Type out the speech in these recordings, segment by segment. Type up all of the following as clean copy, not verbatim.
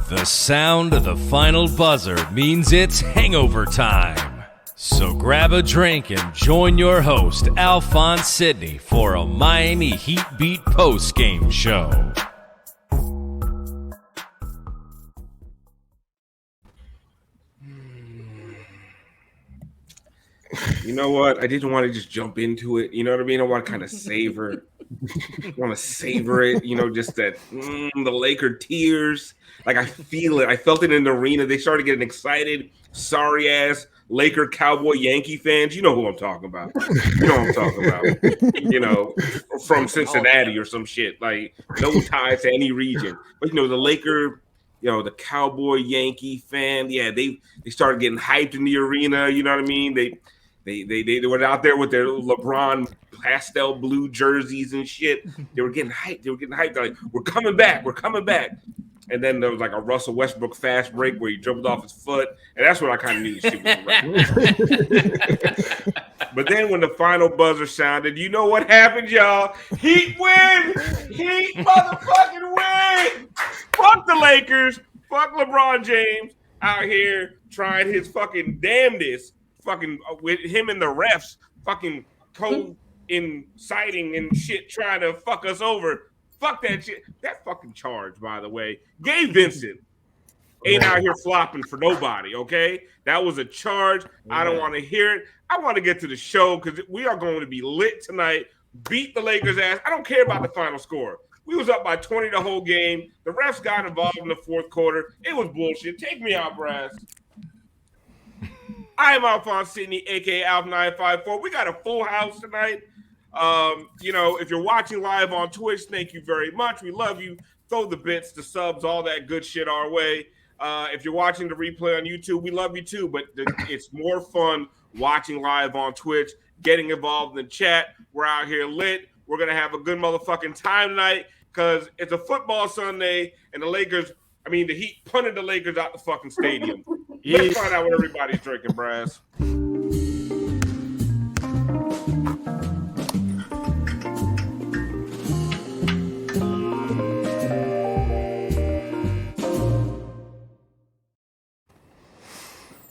The sound of the final buzzer means it's hangover time. So grab a drink and join your host, Alphonse Sidney, for a Miami Heat Beat post-game show. You know what? I didn't want to just jump into it. You know what I mean? I want to kind of savor. I want to savor it. You know, just that the Laker tears. Like I feel it. I felt it in the arena. They started getting excited. Sorry ass Laker, Cowboy, Yankee fans. You know who I'm talking about. You know what I'm talking about. You know, from Cincinnati or some shit. Like no ties to any region. But you know, the Laker. You know, the Cowboy, Yankee fan. Yeah, they started getting hyped in the arena. You know what I mean? They were out there with their LeBron pastel blue jerseys and shit. They were getting hyped. They're like, we're coming back. And then there was like a Russell Westbrook fast break where he dribbled off his foot. And that's what I kind of knew the shit was around. But then when the final buzzer sounded, you know what happened, y'all? Heat win! Heat motherfucking win! Fuck the Lakers. Fuck LeBron James out here trying his fucking damnedest. Fucking with him and the refs fucking co-inciting and shit trying to fuck us over. Fuck that shit. That fucking charge, by the way. Gabe Vincent ain't out here flopping for nobody, okay? That was a charge. I don't want to hear it. I want to get to the show because we are going to be lit tonight. Beat the Lakers' ass. I don't care about the final score. We was up by 20 the whole game. The refs got involved in the fourth quarter. It was bullshit. Take me out, Brass. I am Alphonse Sidney, a.k.a. Alf954. We got a full house tonight. You know, if you're watching live on Twitch, thank you very much. We love you. Throw the bits, the subs, all that good shit our way. If you're watching the replay on YouTube, we love you too. But it's more fun watching live on Twitch, getting involved in the chat. We're out here lit. We're going to have a good motherfucking time tonight because it's a football Sunday and the Heat punted the Lakers out the fucking stadium. Let's find out what everybody's drinking, Brass.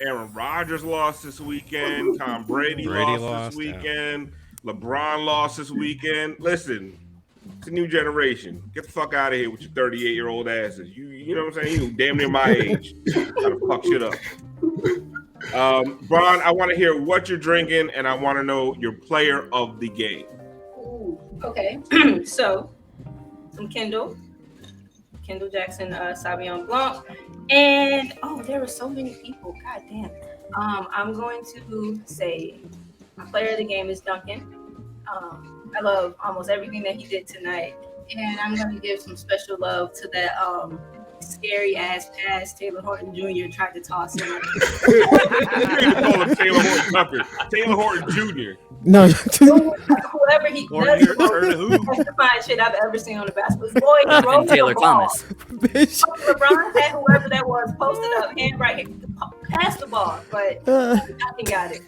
Aaron Rodgers lost this weekend. Tom Brady lost this weekend. Yeah. LeBron lost this weekend. Listen, it's a new generation. Get the fuck out of here with your 38-year-old asses. You know what I'm saying? You damn near my age. Gotta fuck shit up. Bron, I want to hear what you're drinking, and I want to know your player of the game. Ooh, okay. So, some Kendall Jackson, Sauvignon Blanc, and there were so many people. God damn. I'm going to say my player of the game is Duncan. I love almost everything that he did tonight, and I'm going to give some special love to that scary ass pass Taylor Horton Jr. tried to toss in. You need to call him Taylor Horton Tucker. Taylor Horton Jr. No, whoever he does, that's the finest shit I've ever seen on the basketball. Boy, Taylor Thomas. LeBron had whoever that was posted up, hand right here, pass the ball, but nothing got it.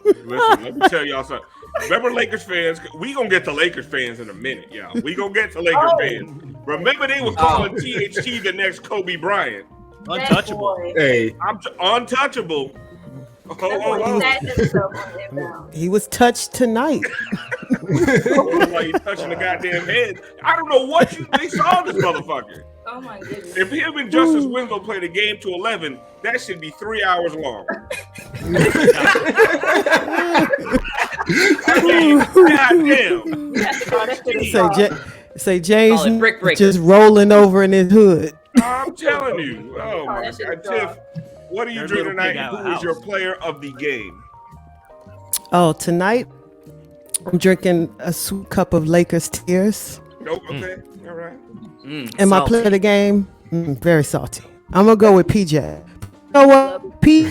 Listen, let me tell y'all something. Remember Lakers fans? We gonna get to Lakers fans in a minute, y'all. We gonna get to Lakers fans. Remember they were calling THT the next Kobe Bryant. Untouchable. Hey, I'm untouchable. He was touched tonight. Like he's touching the goddamn head. I don't know what they saw this motherfucker. Oh my goodness. If him and Justice Winslow played a game to 11, that should be 3 hours long. Goddamn. Say James just rolling over in his hood. I'm telling you. Oh my God. Tiff, what are you drinking tonight? Who is your player of the game? Oh, tonight I'm drinking a sweet cup of Lakers tears. Nope. Okay. All right. And my player of the game, very salty. I'm gonna go with PJ. You know what? P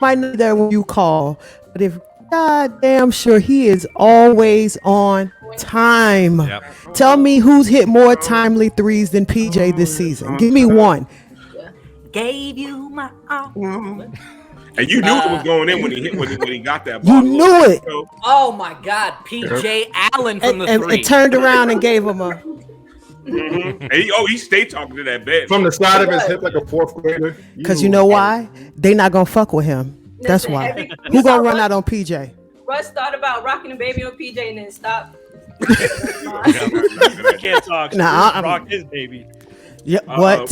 might not be there when you call, but if goddamn sure he is always on time. Yep. Tell me who's hit more timely threes than PJ this season. Give me one. Gave you my all. And you knew it was going in when he got that ball. You knew it. Oh my God, PJ Allen from the three. And turned around and gave him a. Mm-hmm. He stayed talking to that bench. From the side of his hip like a fourth grader. Because you know why? They not gonna fuck with him. That's why. Who gonna run out on PJ? Russ thought about rocking the baby on PJ and then stopped. I can't talk. Nah, rock his baby. Yeah. What?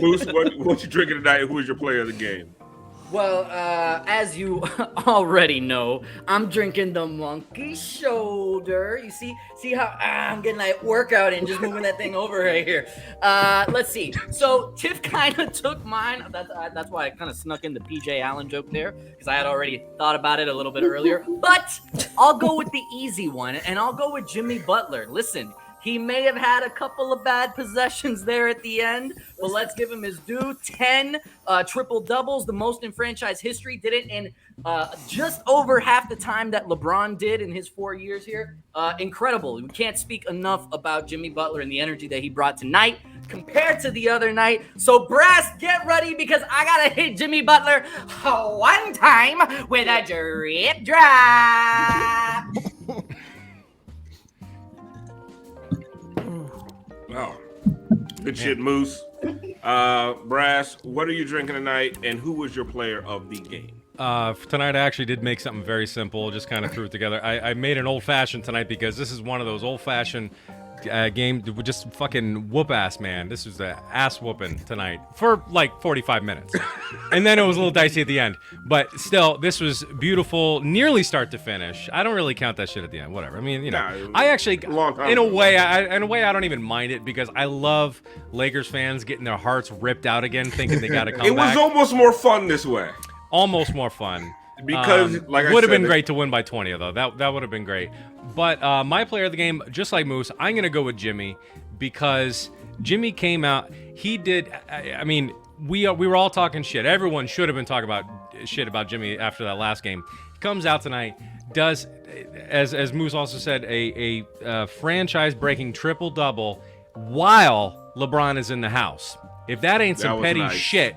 Moose, what you drinking tonight? Who is your player of the game? Well, as you already know, I'm drinking the monkey shoulder. You see how I'm getting that workout and just moving that thing over right here. Let's see. So Tiff kind of took mine. That's why I kind of snuck in the PJ Allen joke there, because I had already thought about it a little bit earlier. But I'll go with the easy one, and I'll go with Jimmy Butler. Listen. He may have had a couple of bad possessions there at the end, but let's give him his due. 10 triple doubles, the most in franchise history. Did it in just over half the time that LeBron did in his 4 years here. Incredible. We can't speak enough about Jimmy Butler and the energy that he brought tonight compared to the other night. So Brass, get ready, because I gotta hit Jimmy Butler one time with a drip drop. Oh, good shit, Moose. Brass, what are you drinking tonight, and who was your player of the game? For tonight, I actually did make something very simple. Just kind of threw it together. I made an old-fashioned tonight because this is one of those old-fashioned game with just fucking whoop-ass, man. This was the ass-whooping tonight for like 45 minutes. And then it was a little dicey at the end. But still, this was beautiful, nearly start to finish. I don't really count that shit at the end. Whatever. I mean, you know, I actually, in a way, I don't even mind it, because I love Lakers fans getting their hearts ripped out again, thinking they got to come back. It was almost more fun this way. Almost more fun. Because, like I said, would have been great to win by 20, though. That would have been great. But my player of the game, just like Moose, I'm going to go with Jimmy, because Jimmy came out. He did. I mean, we were all talking shit. Everyone should have been talking about shit about Jimmy after that last game. He comes out tonight, does, as Moose also said, a franchise-breaking triple-double while LeBron is in the house. If that ain't some petty shit,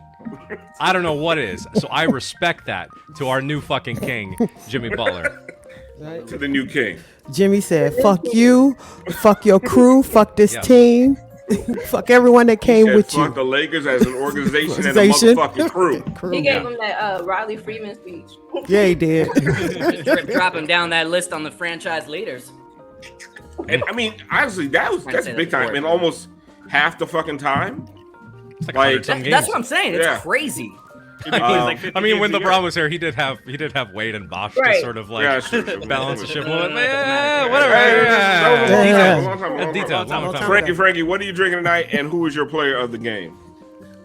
I don't know what is. So I respect that to our new fucking king, Jimmy Butler. Right. To the new king. Jimmy said, "Fuck you, fuck your crew, fuck this team, fuck everyone that came with you." Fuck the Lakers as an organization and a motherfucking crew. He gave him that Riley Freeman speech. Yeah, he did. Drop him down that list on the franchise leaders. And I mean, honestly, that's big time. In almost half the fucking time. Like that's what I'm saying. It's crazy. I mean, when LeBron was here, he did have Wade and Bosh to sort of like balance the ship a little bit. Whatever. Frankie, what are you drinking tonight, and who is your player of the game?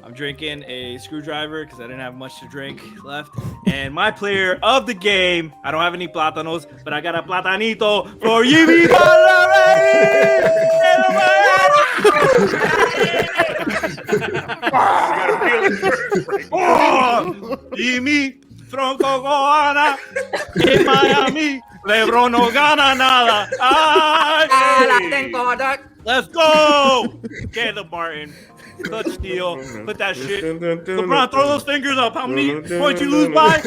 I'm drinking a screwdriver because I didn't have much to drink left. And my player of the game, I don't have any plátanos, but I got a platanito for Jimmy Butler. Jimmy Tronco Goana in Miami. LeBron no gana nada. Let's go. Caleb Martin. Touch steal. Put that shit. LeBron, throw those fingers up. How many points you lose by?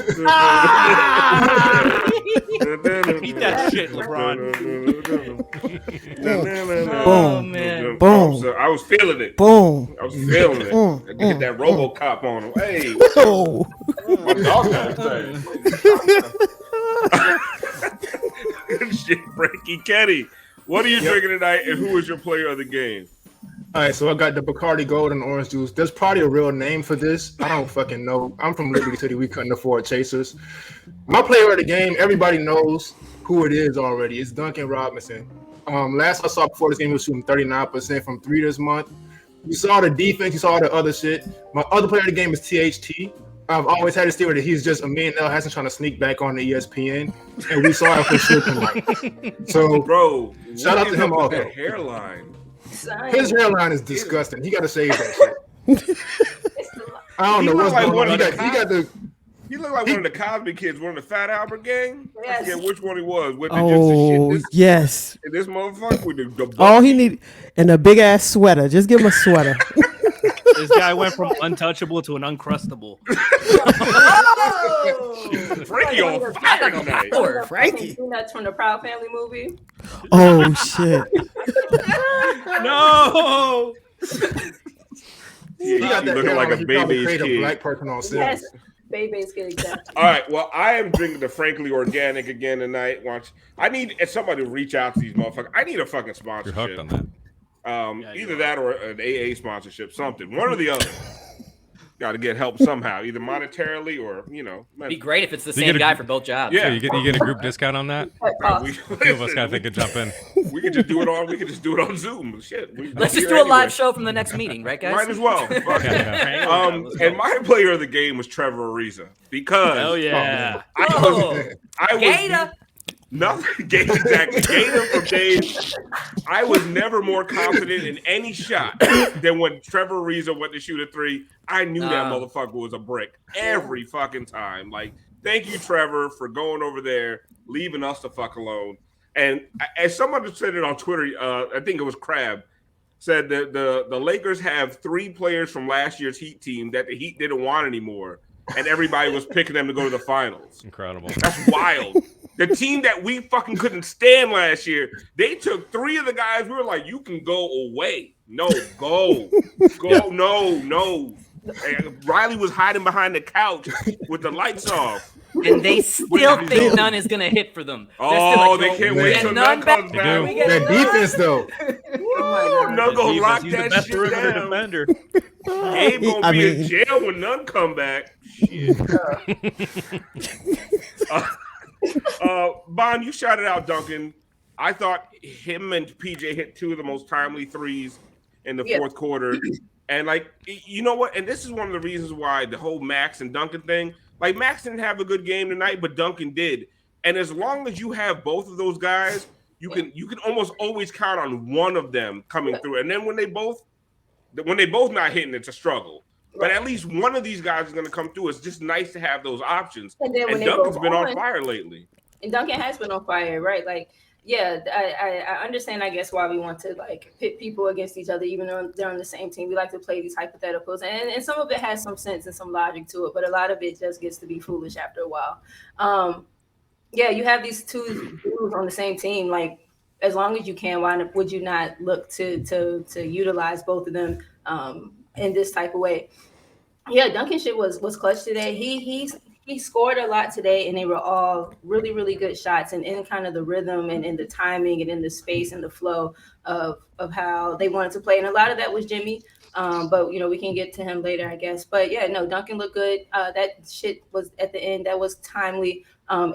Eat that shit, LeBron. Boom. Man. Boom. I was feeling it. Boom. I was feeling it. I get that RoboCop on him. Hey. Oh. My dog got to say. Shit, Frankie Kenny. What are you drinking tonight, and who is your player of the game? All right, so I got the Bacardi Gold and Orange Juice. There's probably a real name for this. I don't fucking know. I'm from Liberty City. We couldn't afford chasers. My player of the game, everybody knows who it is already. It's Duncan Robinson. Last I saw before this game, he was shooting 39% from 3 this month. You saw the defense. You saw the other shit. My other player of the game is THT. I've always had this theory that he's just a me and El Hassan trying to sneak back on the ESPN, and we saw it for sure tonight. So, bro, shout out to him also. That hairline. His hairline is disgusting. He got to save that shit. I don't know what's going on. He got the. He looked like one of the Cosby kids, one of the Fat Albert gang. Yes. I forget which one he was. With Yes. This motherfucker with the all he need and a big ass sweater. Just give him a sweater. This guy went from untouchable to an uncrustable. Frankie on fire tonight. Frankie. That's from the Proud Family movie. Oh shit. No. Yeah, He got that looking hair like on, a he probably baby's paid a kid. black person on sale. Yes, baby's kid, exactly. All right, well, I am drinking the Frankly Organic again tonight. I need somebody to reach out to these motherfuckers. I need a fucking You're sponsorship. hooked on that. Either that or an AA sponsorship, something. One or the other. Got to get help somehow, either monetarily or, It'd be great if it's the You same get a- guy for both jobs. Yeah. You get a group discount on that? We, Two of us, I think, could jump in. we could just do it on. We could just do it on Zoom. Shit. Let's just do a live show from the next meeting, right, guys? Might as well. Fuck it. Yeah. And my player of the game was Trevor Ariza because Hell yeah. I was Gator. nothing. Exactly. Gator from Dave. I was never more confident in any shot than when Trevor Ariza went to shoot a three. I knew that motherfucker was a brick every fucking time. Like, thank you, Trevor, for going over there, leaving us the fuck alone. And as someone said it on Twitter, I think it was Crab, said that the Lakers have 3 players from last year's Heat team that the Heat didn't want anymore, and everybody was picking them to go to the finals. Incredible. That's wild. The team that we fucking couldn't stand last year, they took 3 of the guys. We were like, you can go away. No, go. No. And Riley was hiding behind the couch with the lights off. And they still think none is gonna hit for them. Oh, They're they still can't we wait get till none none back. comes They back. do. We get That none. defense, though. No, go lock He's the that best shit perimeter down. defender. Gabe gonna be in jail when none come back. Shit. Bond, you shouted out Duncan. I thought him and PJ hit 2 of the most timely threes in the fourth quarter. And, like, you know what? And this is one of the reasons why the whole Max and Duncan thing, like, Max didn't have a good game tonight, but Duncan did. And as long as you have both of those guys, you can almost always count on one of them coming through. And then when they both not hitting, it's a struggle. But at least one of these guys is going to come through. It's just nice to have those options. And then when they Duncan's both been on on- fire lately. And Duncan has been on fire, right? Like, yeah, I understand, I guess, why we want to, like, pit people against each other, even though they're on the same team. We like to play these hypotheticals. And some of it has some sense and some logic to it, but a lot of it just gets to be foolish after a while. Yeah, you have these 2 dudes on the same team. Like, as long as you can, why would you not look to utilize both of them in this type of way? Yeah, Duncan shit was clutch today. He scored a lot today, and they were all really, really good shots, and in kind of the rhythm and in the timing and in the space and the flow of how they wanted to play. And a lot of that was Jimmy, but we can get to him later, I guess. But yeah, no, Duncan looked good. That shit was at the end. That was timely, and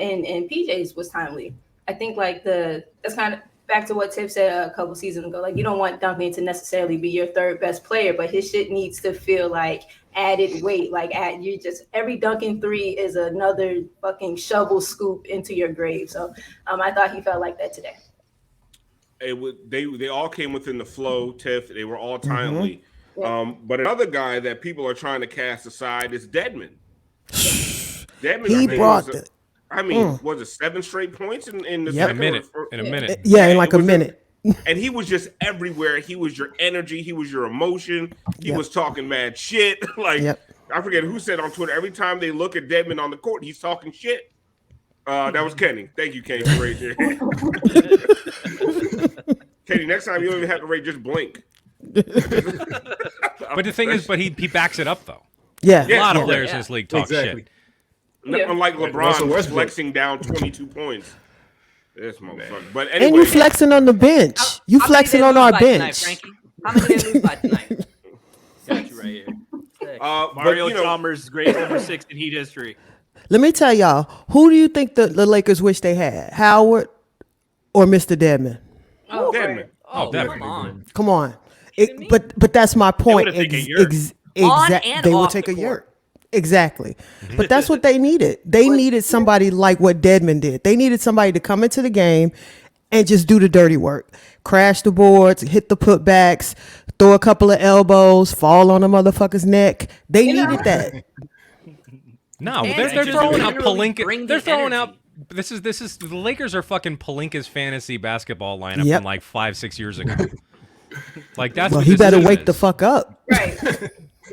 PJ's was timely. I think that's kind of back to what Tiff said a couple seasons ago. Like, you don't want Duncan to necessarily be your 3rd best player, but his shit needs to feel like added weight. Like, every Duncan 3 is another fucking shovel scoop into your grave. So I thought he felt like that today. They all came within the flow, Tiff. They were all timely. But another guy that people are trying to cast aside is Deadman. Deadman, He brought it. Was it 7 straight points in the second? In a minute. Yeah, in like a minute. And he was just everywhere. He was your energy. He was your emotion. He was talking mad shit. I forget who said on Twitter, every time they look at Deadman on the court, he's talking shit. That was Kenny. Thank you, Kenny, for raising your hand. Kenny, next time you don't even have to rate, just blink. But the thing is, he backs it up, though. Yeah. A lot of players in this league talk shit. Unlike LeBron Westbrook. flexing down 22 points. This motherfucker. But And anyway, you flexing on the bench. You How flexing many on did our they lose by bench. tonight, Frankie? How many did they lose by tonight? Got you right here. Mario Chalmers, greatest number 6 in Heat history. Let me tell y'all, who do you think the Lakers wish they had? Howard or Mr. Deadman? Oh, Deadman. right. Oh, definitely. come on. Come on. Kidding me? But that's my point. would've taken a yurt. On and They would off take the a court. yurt. Exactly. But that's what they needed. They needed somebody like what Deadman did. They needed somebody to come into the game and just do the dirty work. Crash the boards, hit the putbacks, throw a couple of elbows, fall on a motherfucker's neck. They needed that. No, And they're just throwing out literally Palinka. bring They're the throwing energy. out. This is the Lakers are fucking Palinka's fantasy basketball lineup Yep. from like 5-6 years ago. Like that's Well, what he this better is. wake the fuck up. Right.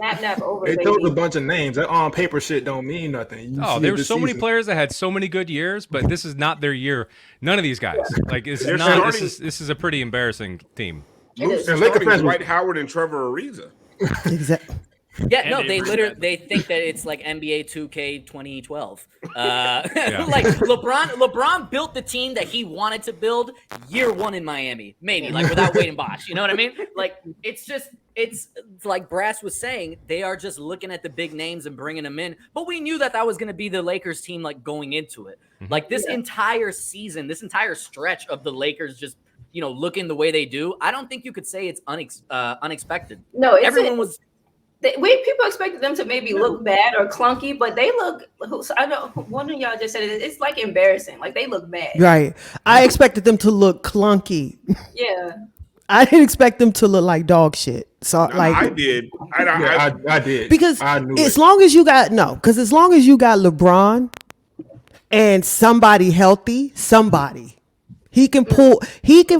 Nap over, They baby. throw a bunch of names. That on paper shit don't mean nothing. There's so many players that had so many good years, but this is not their year. None of these guys. Like this They're is not. starting- This is a pretty embarrassing team. Moose And is Laker starting fans- Dwight Howard and Trevor Ariza. Exactly. Yeah, no, they literally think that it's like NBA 2K 2012. Like LeBron built the team that he wanted to build year one in Miami, maybe like without Wade and Bosh. You know what I mean? Like it's like Brass was saying, they are just looking at the big names and bringing them in. But we knew that was going to be the Lakers team like going into it. Like this entire season, this entire stretch of the Lakers just looking the way they do. I don't think you could say it's unexpected. No, everyone was. People expected them to maybe look bad or clunky, but they look. I know one of y'all just said it. It's like embarrassing. Like they look bad. Right. I expected them to look clunky. Yeah. I didn't expect them to look like dog shit. So I did. I did because I knew as long as you got LeBron and somebody healthy, he can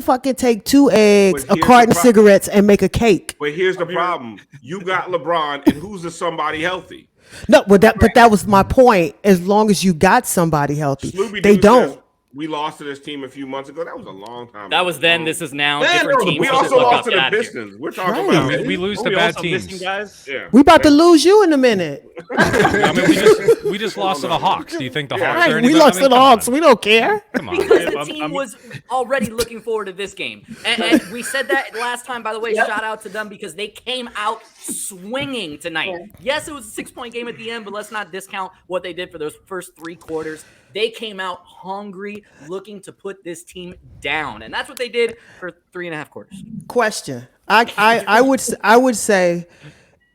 fucking take 2 eggs, a carton of cigarettes, and make a cake. But here's the problem: you got LeBron, and who's the somebody healthy? No, but that was my point. As long as you got somebody healthy, Sloopy they Doo don't. says, we lost to this team a few months ago. That was a long time. That ago. was then. This is now. Man, Different teams. we also lost to the Pistons. We're talking about We lose to we bad also teams. missing guys. yeah. We about to lose you in a minute. I mean, we just lost to the Hawks. Do you think the Hawks are Right, any we better? lost to the Hawks. We don't care. Come on. Because the team was already looking forward to this game. And we said that last time, by the way. Shout out to them because they came out swinging tonight. Yeah. Yes, it was a 6-point game at the end, but let's not discount what they did for those first 3 quarters. They came out hungry, looking to put this team down. And that's what they did for 3.5 quarters. Question. I would say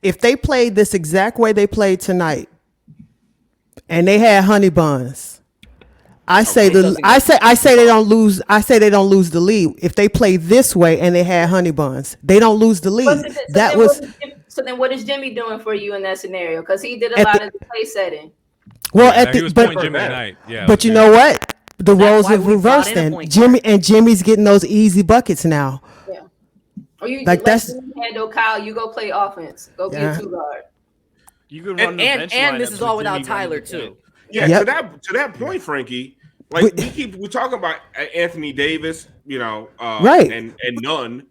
if they played this exact way they played tonight and they had honey buns, I say they don't lose. I say they don't lose the lead. If they play this way and they had honey buns, they don't lose the lead. So then what is Jimmy doing for you in that scenario? Because he did a lot of the play setting. Well, He was playing Jimmy tonight. Yeah. but you know what? The roles why have we brought reversed. in a And point Jimmy's getting those easy buckets now. Yeah. Or you Like, let that's- Jimmy handle Kyle. You go play offense. Go be a 2 guard. You can run the bench And this lineup is with all without Jimmy Tyler running the too. bench. Yeah, Yep. to that point, Frankie. Like we talk about Anthony Davis, Right. and none.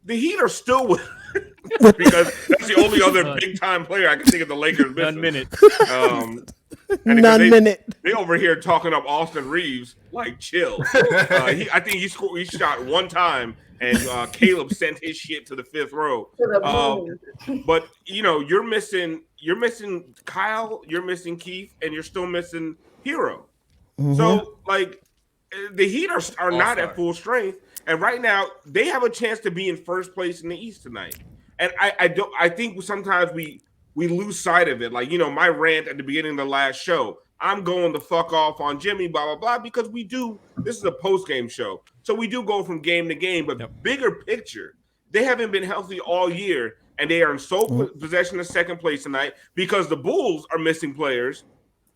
The Heat are still with because that's the only other big time player I can think of the Lakers missing. 1 minute. They over here talking up Austin Reeves like chill. I think he shot 1 time, and Caleb sent his shit to the 5th row. But you're missing Kyle, you're missing Keith, and you're still missing Hero. So like the Heat are not at full strength, and right now they have a chance to be in first place in the East tonight. And I think sometimes we lose sight of it. Like my rant at the beginning of the last show. I'm going the fuck off on Jimmy, blah blah blah, because this is a post-game show, so we do go from game to game. But bigger picture, they haven't been healthy all year, and they are in sole possession of second place tonight because the Bulls are missing players,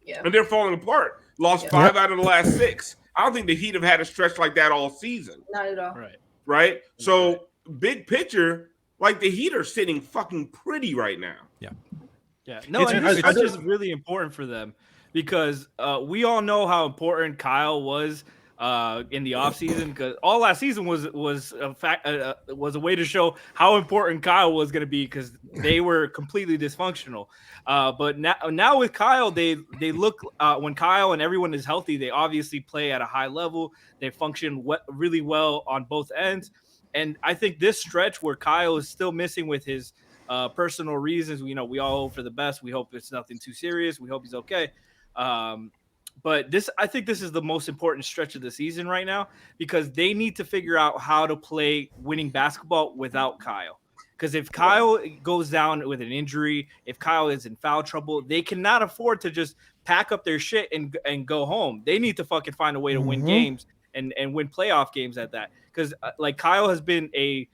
and they're falling apart. Lost 5 out of the last 6. I don't think the Heat have had a stretch like that all season. Not at all. Right? So big picture, like the Heat are sitting fucking pretty right now. Yeah. No, this is really important for them because we all know how important Kyle was in the offseason, because all last season was a way to show how important Kyle was going to be, because they were completely dysfunctional. But now with Kyle, they look when Kyle and everyone is healthy, they obviously play at a high level. They function really well on both ends. And I think this stretch where Kyle is still missing with his personal reasons, we all hope for the best. We hope it's nothing too serious. We hope he's okay. But I think this is the most important stretch of the season right now, because they need to figure out how to play winning basketball without Kyle. Because if Kyle goes down with an injury, if Kyle is in foul trouble, they cannot afford to just pack up their shit and go home. They need to fucking find a way to win games and win playoff games at that. Because like Kyle has been a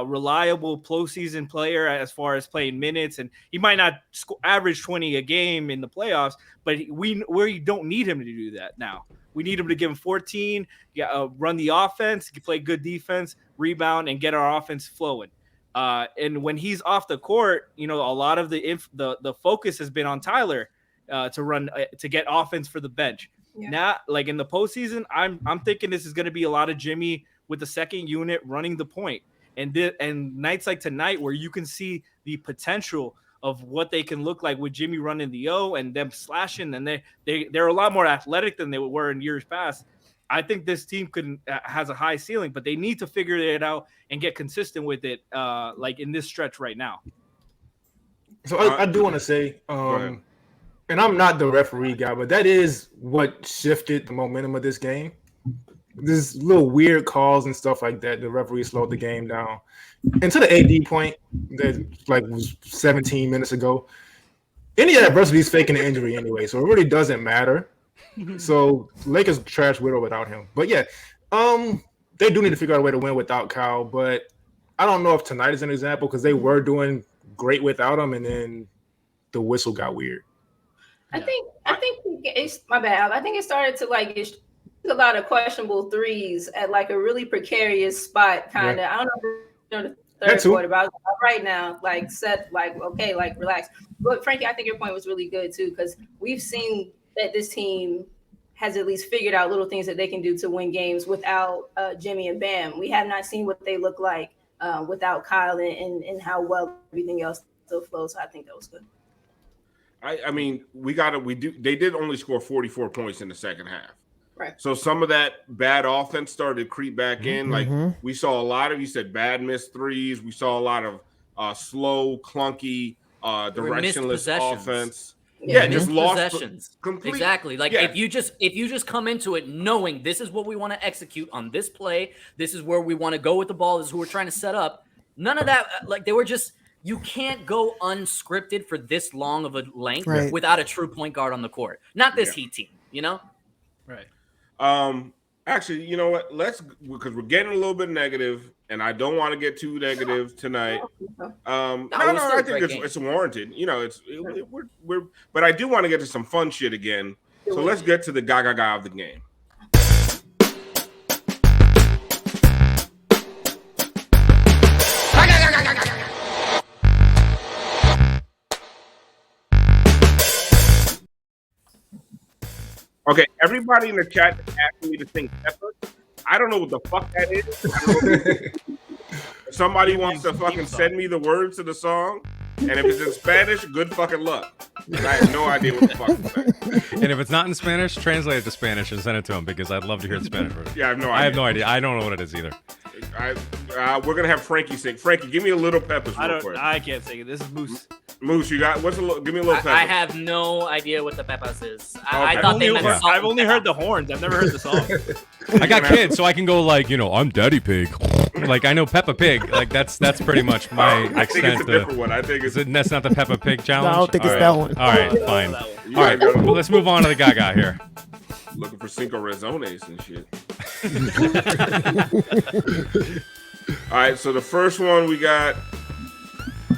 reliable postseason player as far as playing minutes, and he might not average 20 a game in the playoffs, but we don't need him to do that now. We need him to give him 14, run the offense, play good defense, rebound, and get our offense flowing. And when he's off the court, a lot of the focus has been on Tyler to run to get offense for the bench. Yeah. Now, like in the postseason, I'm thinking this is going to be a lot of Jimmy with the second unit running the point. And nights like tonight where you can see the potential of what they can look like with Jimmy running the O and them slashing, and they're a lot more athletic than they were in years past. I think this team has a high ceiling, but they need to figure it out and get consistent with it, like in this stretch right now. So I do want to say, and I'm not the referee guy, but that is what shifted the momentum of this game. There's little weird calls and stuff like that. The referee slowed the game down. And to the AD point that was 17 minutes ago, any adversity is faking an injury anyway, so it really doesn't matter. So Lakers trash Widow without him. But yeah, they do need to figure out a way to win without Kyle. But I don't know if tonight is an example because they were doing great without him, and then the whistle got weird. I think it's my bad. I think it started to it's a lot of questionable threes at like a really precarious spot, kind of. Yeah. I don't know the third quarter, but I was right now, okay, relax. But Frankie, I think your point was really good too, because we've seen that this team has at least figured out little things that they can do to win games without Jimmy and Bam. We have not seen what they look like without Kyle and how well everything else still flows. So I think that was good. I mean, they did only score 44 points in the second half. Right. So some of that bad offense started to creep back in. Like we saw a lot of, you said, bad missed threes. We saw a lot of slow, clunky, directionless offense. Yeah, just lost possessions. Exactly. Like if you just come into it knowing this is what we want to execute on this play, this is where we want to go with the ball, this is who we're trying to set up. None of that. Like they were just. You can't go unscripted for this long of a length without a true point guard on the court. Not this Heat team, Right. Actually, you know what? Because we're getting a little bit negative, and I don't want to get too negative tonight. I think it's warranted. But I do want to get to some fun shit again. So let's get to the gaga of the game. Okay, everybody in the chat is asking me to sing Pepper. I don't know what the fuck that is. If somebody wants to fucking send me the words to the song, and if it's in Spanish, good fucking luck. I have no idea what the fuck it's saying. And if it's not in Spanish, translate it to Spanish and send it to him because I'd love to hear the Spanish version. Yeah, I have no idea. I don't know what it is either. We're gonna have Frankie sing. Frankie, give me a little Peppers real quick. I can't sing it. This is Moose. Moose, you got give me a little Peppers. I have no idea what the Peppers is. I thought they meant I've only heard the horns. I've never heard the song. I got kids, so I can go I'm Daddy Pig. Like I know Peppa Pig. Like that's pretty much my extent. I think it's a different one. I think that's not the Peppa Pig challenge. No, I don't think it's that one. All right, fine. All right, well, let's move on to the Gaga here. Looking for Cinco Razones and shit. All right, so the first one we got.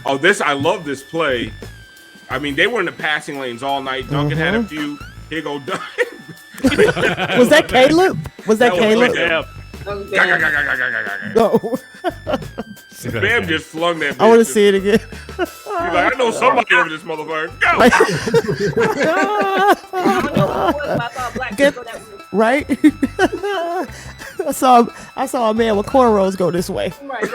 Oh, I love this play. I mean, they were in the passing lanes all night. Duncan had a few. Here go Duncan. Was that Caleb? Was that Caleb? No. Bam just flung that bitch. I want to see it again. He's like, I know somebody over this motherfucker. Go! Right? I saw a man with cornrows go this way. Right.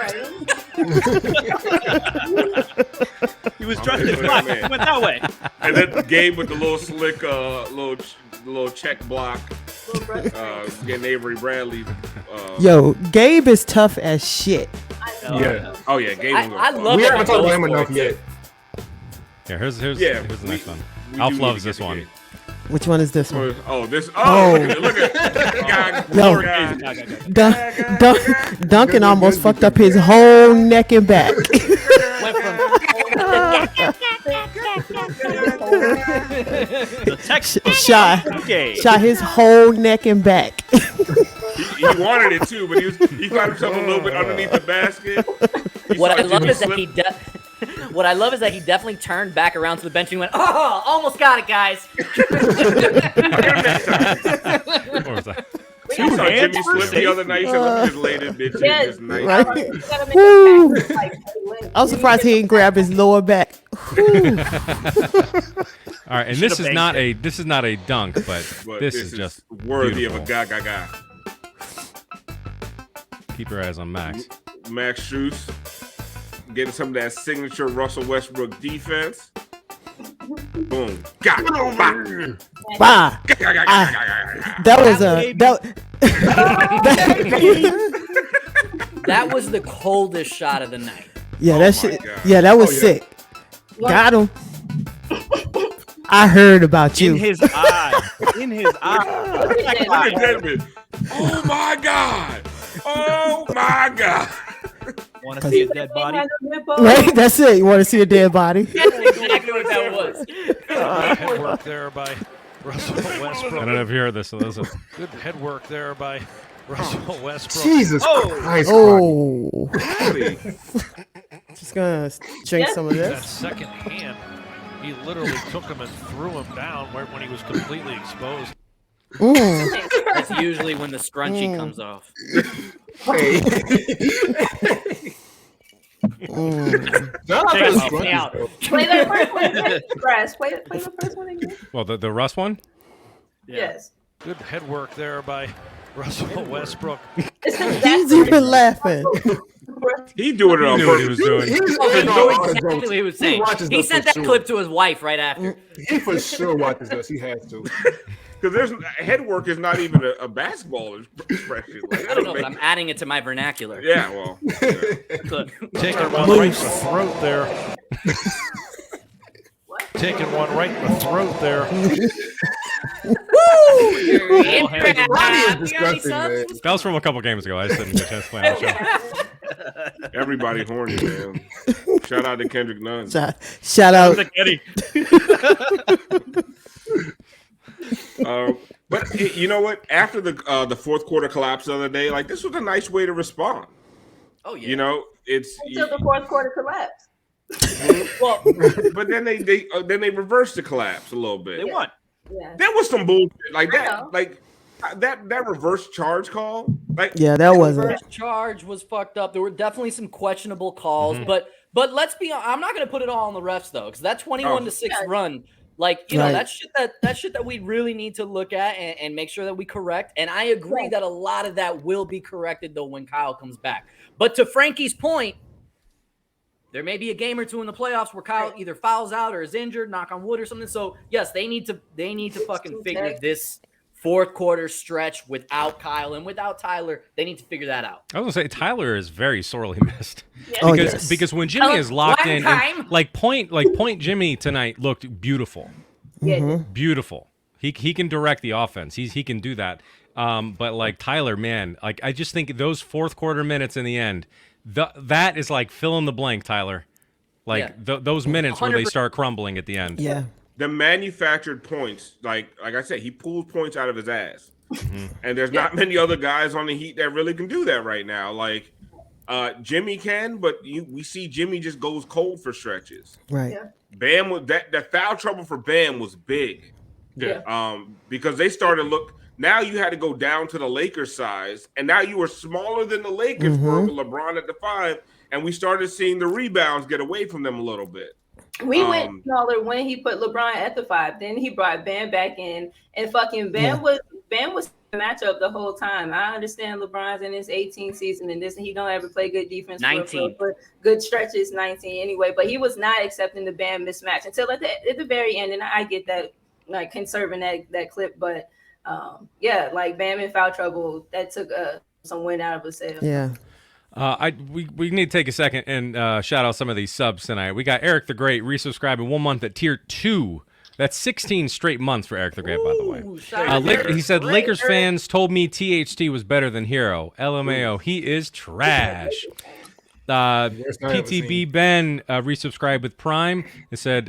He was dressed in black. He went that way. And then Gabe with the little slick, little check block. Getting Avery Bradley. Yo, Gabe is tough as shit. Yeah. Oh yeah, Gabe. I love we haven't talked about him enough yet. Yeah, here's the next one. Alf loves this one. Which one is this one? Oh, this. Oh, look at Duncan almost fucked up his whole neck and back. Shot his whole neck and back. He wanted it too, but he found himself a little bit underneath the basket. What I love is that he definitely turned back around to the bench and went, "Oh, almost got it, guys." We You saw gotta- Jimmy hands for slip the other night. He said, "Let me just lay this bitch in Yes. this night." Right. We gotta make Woo. it back, like, I'm surprised he didn't grab his lower back. Whew. All right, and this is not a dunk, but But this is just worthy beautiful. of a guy. Keep your eyes on Max. Max Strus getting some of that signature Russell Westbrook defense. Boom. Got it. Bah. That was a That was the coldest shot of the night. yeah. Oh That my shit. God. Yeah, that was Oh, yeah. sick. Got him. I heard about you. In his eye. In his eye. Look at Deadman. Oh my God. Oh my God. Want to see a dead body? Right? That's it. You want to see a dead body? That's exactly what that was. Head work there by Russell Westbrook. I don't know if you heard this, Elizabeth. Good head work there by Russell Westbrook. Jesus Christ. Oh, Really? just gonna drink Yeah. some of That this. second hand, he literally took him and threw him down when he was completely exposed. Mm. That's usually when the scrunchie comes off. Hey. Shout out to the Help me scrunchies, out. though. Play that first one again. Brass, play the first one again. Well, the Russ one? Yes. Good head work there by Russell Westbrook. It's the He's even laughing. He doing it on Knew what he purpose. was doing. He's Oh, he in knew all our exactly jokes. what he was He saying. watches He us sent for that sure. clip to his wife right after. He for sure watches us. He has to. Because there's head work is not even a basketball expression. Like, I don't know, but I'm adding it to my vernacular. Yeah, well. Yeah. Taking one right in the throat there. Taking one right in the throat there. Ronnie is disgusting, man. That was from a couple games ago. I just didn't get a chance to play on the show. Everybody horny, man. Shout out to Kendrick Nunn. Shout out. Eddie. But you know what? After the fourth quarter collapse the other day, like this was a nice way to respond. Oh yeah. You know, it's Until the fourth quarter collapsed. Well, but then they reversed the collapse a little bit. They won. Yeah. There was some bullshit like I that, know. like that reverse charge call. Like Yeah, that wasn't. first charge was fucked up. There were definitely some questionable calls, but let's be honest, I'm not going to put it all on the refs though, because that 21-6 run, like you know, Right. that shit that we really need to look at and make sure that we correct. And I agree that a lot of that will be corrected though when Kyle comes back. But to Franky's point, there may be a game or two in the playoffs where Kyle either fouls out or is injured, knock on wood or something. So yes, they need to fucking figure this fourth quarter stretch without Kyle and without Tyler. They need to figure that out. I was gonna say Tyler is very sorely missed Oh, because yes. because when Jimmy is locked one in, time. and, like point Jimmy tonight looked beautiful, beautiful. He can direct the offense. He can do that. But like Tyler, man, like I just think those fourth quarter minutes in the end, that is like fill in the blank, Tyler. Like those minutes where they 100%. start crumbling at the end. Yeah. the manufactured points, like I said, he pulls points out of his ass. And there's not many other guys on the Heat that really can do that right now. Like Jimmy can, but we see Jimmy just goes cold for stretches. Right. Yeah. Bam was that foul trouble for Bam was big. Because they started look. Now you had to go down to the Lakers size, and now you were smaller than the Lakers were with LeBron at the 5, and we started seeing the rebounds get away from them a little bit. We went smaller when he put LeBron at the 5. Then he brought Bam back in, and fucking Bam was the matchup the whole time. I understand LeBron's in his 18th season, and he don't ever play good defense 19. for good stretches. 19 anyway, but he was not accepting the Bam mismatch until at the very end. And I get that, like conserving that clip, but like Bam in foul trouble, that took some wind out of his sail. Yeah. We need to take a second and shout out some of these subs tonight. We got Eric the Great resubscribing 1 month at tier 2. That's 16 straight months for Eric the Great, by the way. He said Lakers fans told me THT was better than Hero. LMAO, he is trash. PTB Ben resubscribed with Prime. It said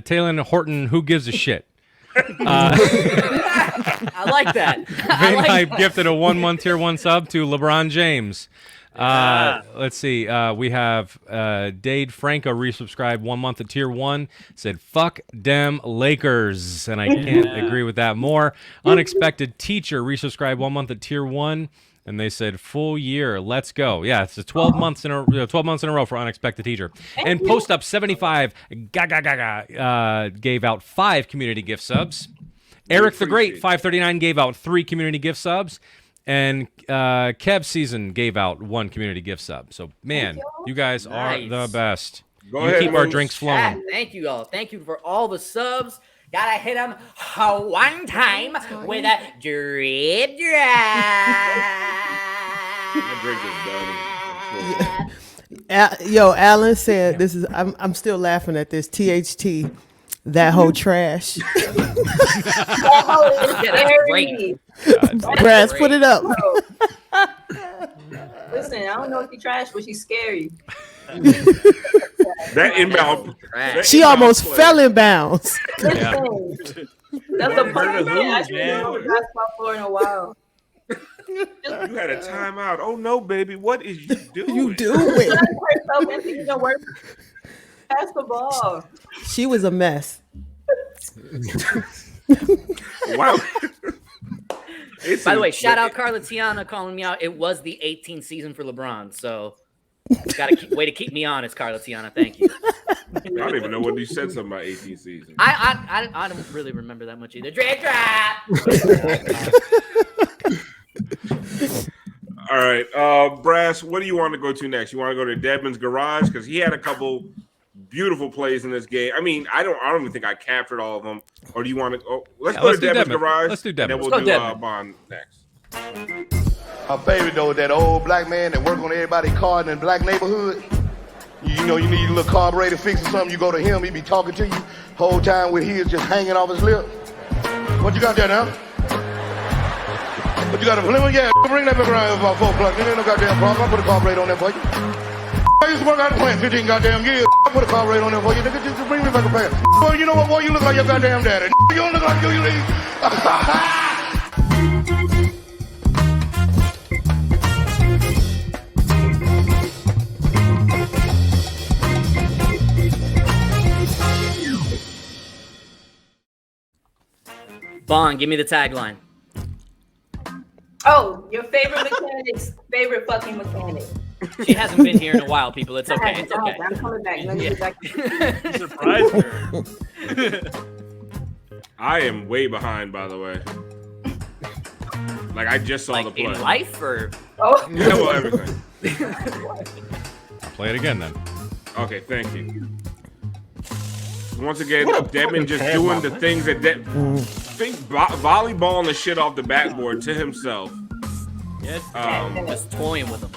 Taylor Horton, who gives a shit? I like that. Vane Hype gifted a 1 month tier 1 sub to LeBron James. Let's see. We have Dade Franco resubscribed 1 month at tier 1. Said, fuck dem Lakers. And I can't agree with that more. Unexpected Teacher resubscribed 1 month at tier 1. And they said, full year, let's go. Yeah, it's 12 months in a 12 months in a row for Unexpected Teacher. And Post Up 75 gave out 5 community gift subs. Eric the Great 539 gave out 3 community gift subs. And Kev Season gave out 1 community gift sub. So, man, you guys are the best. Go ahead, keep our drinks flowing. Thank you all. Thank you for all the subs. Gotta hit them one time with a drip My drink is done. Yo, Alan said this is. I'm still laughing at this. THT, that whole trash. Great. Brass, put it up. Listen, I don't know if she's trash, but she's scary. That inbound. She almost fell in bounds. Listen, that's a perfect man. I haven't been on the basketball floor in a while. You had a timeout. Oh no, baby, what is you doing? You doing? Pass the ball. She was a mess. Wow. By the way, shout out Carla Tiana calling me out. It was the 18th season for LeBron, so got a way to keep me honest, Carla Tiana. Thank you. I don't even know what you said something about 18th season. I don't really remember that much either. Drag drop. All right, Brass, what do you want to go to next? You want to go to Deadman's Garage because he had a couple beautiful plays in this game. I mean, I don't even think I captured all of them. Or do you want to? Oh, let's go to Deadman's Garage. Let's do Deadman. And then we'll do Bond next. My favorite though, that old black man that work on everybody's car in the black neighborhood. You know, you need a little carburetor fix or something. You go to him, he be talking to you whole time with his just hanging off his lip. What you got there now? What you got a Plymouth? Yeah, bring that back around here about 4 o'clock. There ain't no goddamn problem. I put a carburetor on there for you. I used to work out the plant 15 goddamn years. I put a carburetor on there for you. Nigga, just bring me back a pair. Boy, you know what, boy? You look like your goddamn daddy. You don't look like you leave. Bond, give me the tagline. Oh, your favorite mechanic's favorite fucking mechanic. She hasn't been here in a while, people. It's okay. It's okay. I'm coming back. Let me get back. Surprise her. I am way behind, by the way. Like I just saw the play. In life, or yeah, well, everything. Play it again then. Okay, thank you. Once again, Deadman just doing the things that volleyballing the shit off the backboard to himself. Yes, just toying with him.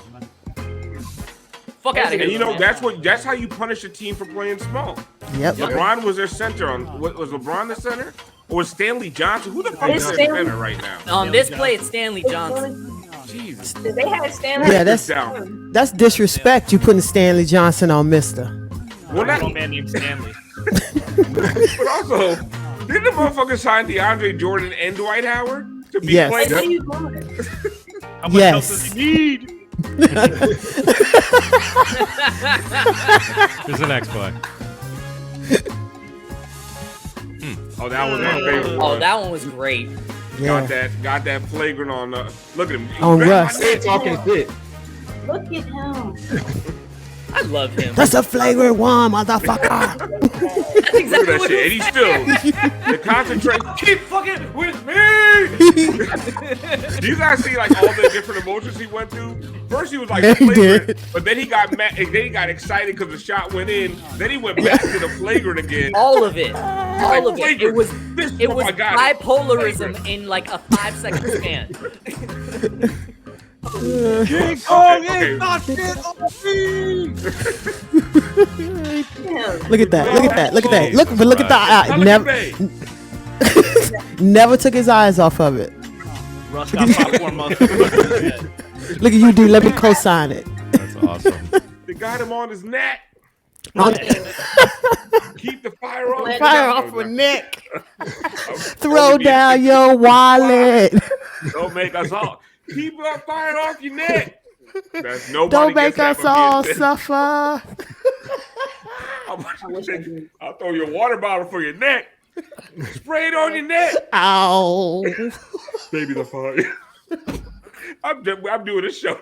Fuck out of here. And you know that's how you punish a team for playing small. Yep. LeBron was their center was LeBron the center? Or was Stanley Johnson? Who the fuck is the center right now? On this play, it's Stanley Johnson. Jesus. They had Stanley. Yeah, that's disrespect. You putting Stanley Johnson on Mister. Well, not a man named Stanley. But also, didn't the motherfucker sign DeAndre Jordan and Dwight Howard to be playing? How much else does he need? Here's the next play. Oh, that was my favorite. Oh, that one was great. Yeah. Got that flagrant on. Look at him. On Russ. They talking shit. Look at him. I love him. That's a flagrant one, motherfucker. That's exactly Look at that what shit. And he's still the concentrate. Keep fucking with me. Do you guys see like all the different emotions he went through? First he was like Yeah, he flagrant, did. but then he got mad. Then he got excited because the shot went in. Then he went back to the flagrant again. All of it. All of it. It was Oh my God. bipolarism in like a 5-second span. King Kong okay. is not shit on me. Look at that. Look at that. Look at that. Look at the eye. Never took his eyes off of it. Russ got popcorn motherfucker. Look at you, dude. Let me co-sign it. That's awesome. They got him on his neck. Keep the fire on. Fire off with Nick. Throw down your wallet. Don't make us all. Keep the fire off your neck. That's nobody. Don't make gets us all suffer. I'll throw your water bottle for your neck. Spray it on your neck. Ow. Baby, the fire. I'm doing a show.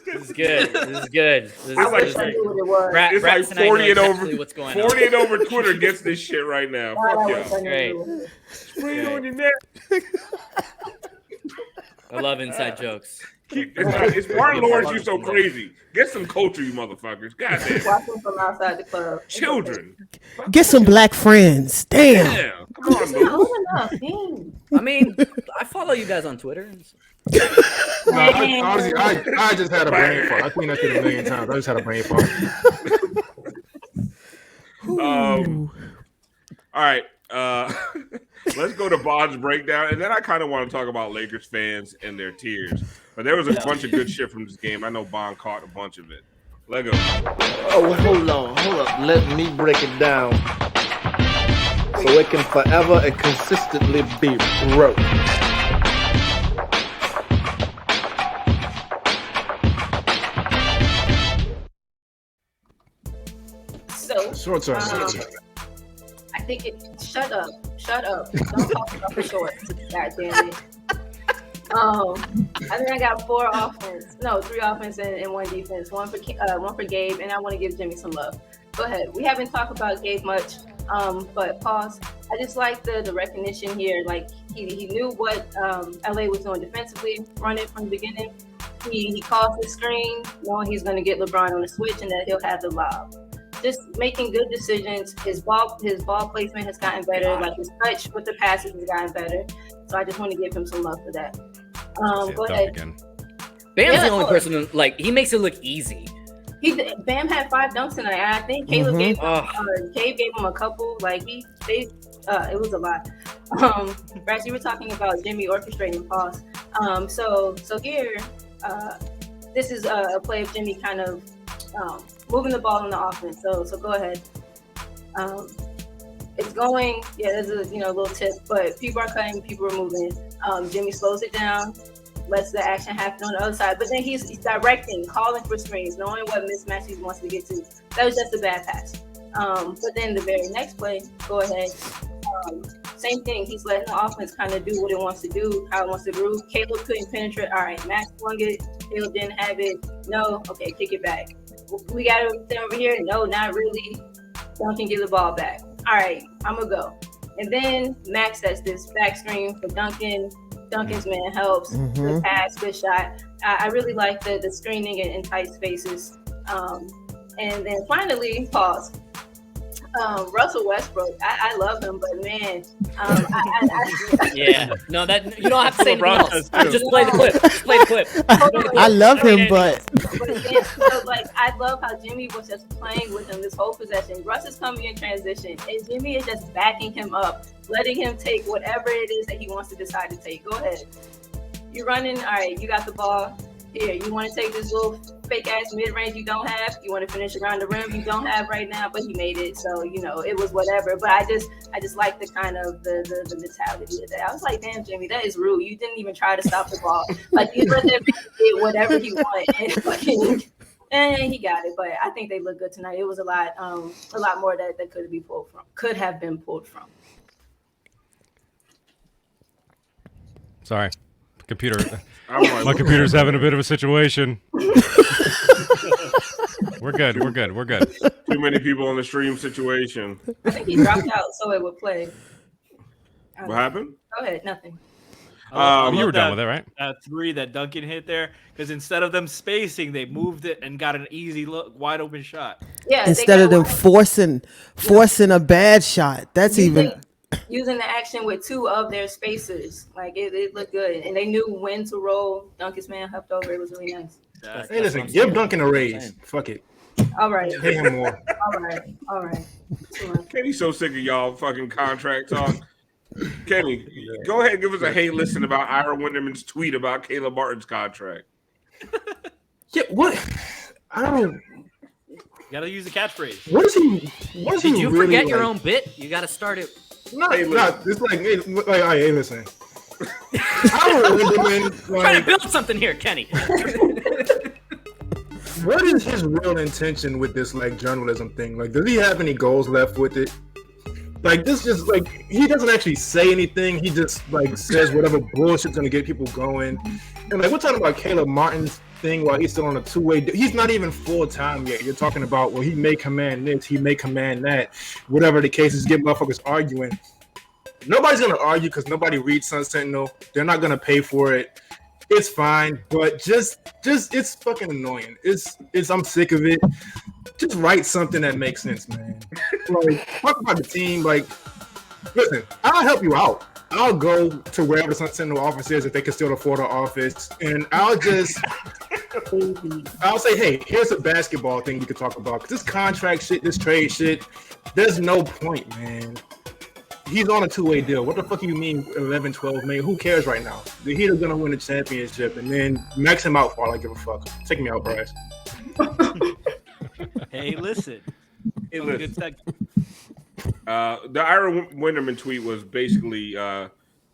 This is good. This is good. It's like 40 and over. What's going 40 and over Twitter gets this shit right now. Fuck y'all. Great. Spray it on your neck. I love inside jokes. It's Martin Lawrence. You so crazy. Get some culture, you motherfuckers. Goddamn. Watching from outside the club. Children. Get some black friends. Damn. Come on, dude. I mean, I follow you guys on Twitter. Honestly, I just had a brain fart. I think I said 1,000,000 times. I just had a brain fart. All right. Let's go to Bond's breakdown, and then I kind of want to talk about Lakers fans and their tears. But there was a bunch of good shit from this game. I know Bond caught a bunch of it. Let go. Oh, hold up. Let me break it down so it can forever and consistently be wrote. So, short term. I think shut up. Don't talk about the shorts. God damn it. I think I got 3 offense and 1 defense, one for Gabe, and I want to give Jimmy some love. Go ahead. We haven't talked about Gabe much, but pause. I just like the recognition here. Like he knew what LA was doing defensively, run it from the beginning. He calls the screen, knowing he's going to get LeBron on the switch and that he'll have the lob. Just making good decisions. His ball placement has gotten better. Like his touch with the passes has gotten better. So I just want to give him some love for that. Go ahead. Bam's the only person he makes it look easy. Bam had 5 dunks tonight. I think Caleb gave him a couple. It was a lot. Brass, you were talking about Jimmy orchestrating pause. So here, this is a play of Jimmy kind of moving the ball in the offense. So go ahead. It's going. Yeah, there's a little tip, but people are cutting, people are moving. Jimmy slows it down, lets the action happen on the other side, but then he's directing, calling for screens, knowing what mismatch he wants to get to. That was just a bad pass. But then the very next play, go ahead. Same thing. He's letting the offense kind of do what it wants to do, how it wants to groove. Caleb couldn't penetrate. All right, Max swung it. Caleb didn't have it. No. Okay, kick it back. We got everything over here. No, not really. Duncan get the ball back. All right, I'm going to go. And then Max sets this back screen for Duncan. Duncan's man helps. Good pass, good shot. I really like the screening in tight spaces. And then finally, pause. Russell Westbrook, I love him, but man, yeah, no, that you don't have to say anything else. Just play the clip. I love him, but I love how Jimmy was just playing with him this whole possession. Russ is coming in transition, and Jimmy is just backing him up, letting him take whatever it is that he wants to decide to take. Go ahead. You're running. All right, you got the ball. Here, you want to take this little fake ass mid range you don't have. You want to finish around the rim you don't have right now, but he made it, so it was whatever. But I just like the kind of the mentality of that. I was like, damn, Jimmy, that is rude. You didn't even try to stop the ball. Like you let that man get whatever he wanted, and he got it. But I think they look good tonight. It was a lot more that could have been pulled from. Sorry, computer. My computer's having a bit of a situation. We're good. Too many people on the stream situation. I think he dropped out so it would play. What happened? Go ahead, nothing. You were done with it, right? That 3 that Duncan hit there, because instead of them spacing, they moved it and got an easy look, wide open shot. Yeah. Instead of them forcing a bad shot, that's using the action with 2 of their spacers. Like it looked good, and they knew when to roll. Duncan's man hopped over. It was really nice. Hey, listen, give Duncan a raise. Fuck it. All right. Pay him more. All right. Kenny's so sick of y'all fucking contract talk. Kenny, go ahead and give us a hey listen about Ira Winderman's tweet about Caleb Martin's contract. Yeah, what? I don't. You gotta use the catchphrase. What is he? Did you really forget your own bit? You gotta start it. No, it's like, hey, listen. I don't Trying to build something here, Kenny. what is his real intention with this like journalism thing? Like, does he have any goals left with it? Like, this just like he doesn't actually say anything. He just like says whatever bullshit's gonna get people going. And like we're talking about Caleb Martin's thing while he's still on a two-way. He's not even full time yet. You're talking about, well, he may command this, he may command that, whatever the case is. Get motherfuckers arguing. Nobody's gonna argue because nobody reads Sun Sentinel. They're not gonna pay for it. It's fine, but just it's fucking annoying. It's I'm sick of it. Just write something that makes sense, man. Like, talk about the team. Like, listen, I'll help you out. I'll go to wherever the Sun Sentinel office is if they can still afford an office, and I'll say, hey, here's a basketball thing we could talk about. Because this contract shit, this trade shit, there's no point, man. He's on a two-way deal. What the fuck do you mean 11, 12 million? Who cares right now? The Heat are going to win the championship, and then max him out for all I give a fuck. Take me out, Bryce. Hey, listen. Hey, listen. The Ira Winderman tweet was basically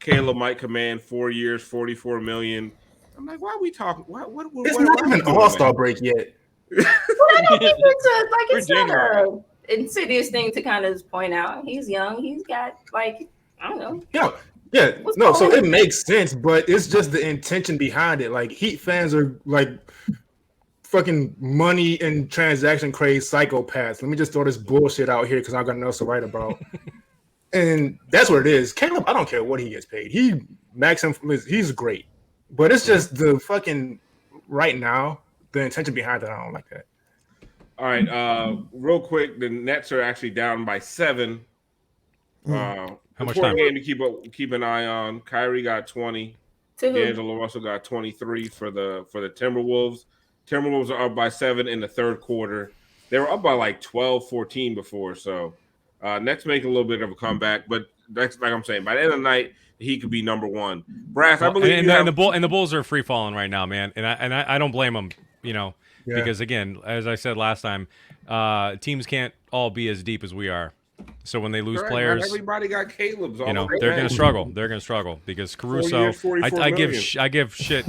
Caleb might command 4 years, $44 million. I'm like, why are we talking? It's not even an All-Star break yet. Well, I don't think it's not an insidious thing to kind of point out. He's young. He's got like, I don't know. Yeah. No, so it makes sense, but it's just the intention behind it. Like, Heat fans are like fucking money and transaction craze psychopaths. Let me just throw this bullshit out here because I've got nothing else to write about. And that's what it is. Caleb, I don't care what he gets paid. He's great. But it's just the fucking right now, the intention behind it, I don't like that. All right, real quick, the Nets are actually down by 7. How much time? Game to keep an eye on. Kyrie got 20. D'Angelo Russell got 23 for the Timberwolves. Timberwolves are up by 7 in the third quarter. They were up by like 12, 14 before. So Nets make a little bit of a comeback, but that's like I'm saying. By the end of the night, he could be number one. Brass, I believe. The Bulls are free falling right now, man, and I don't blame them. You know. Yeah. Because, again, as I said last time, teams can't all be as deep as we are. So when they lose players, not everybody got Caleb's. You know, they're going to struggle. They're going to struggle because Caruso. I give shit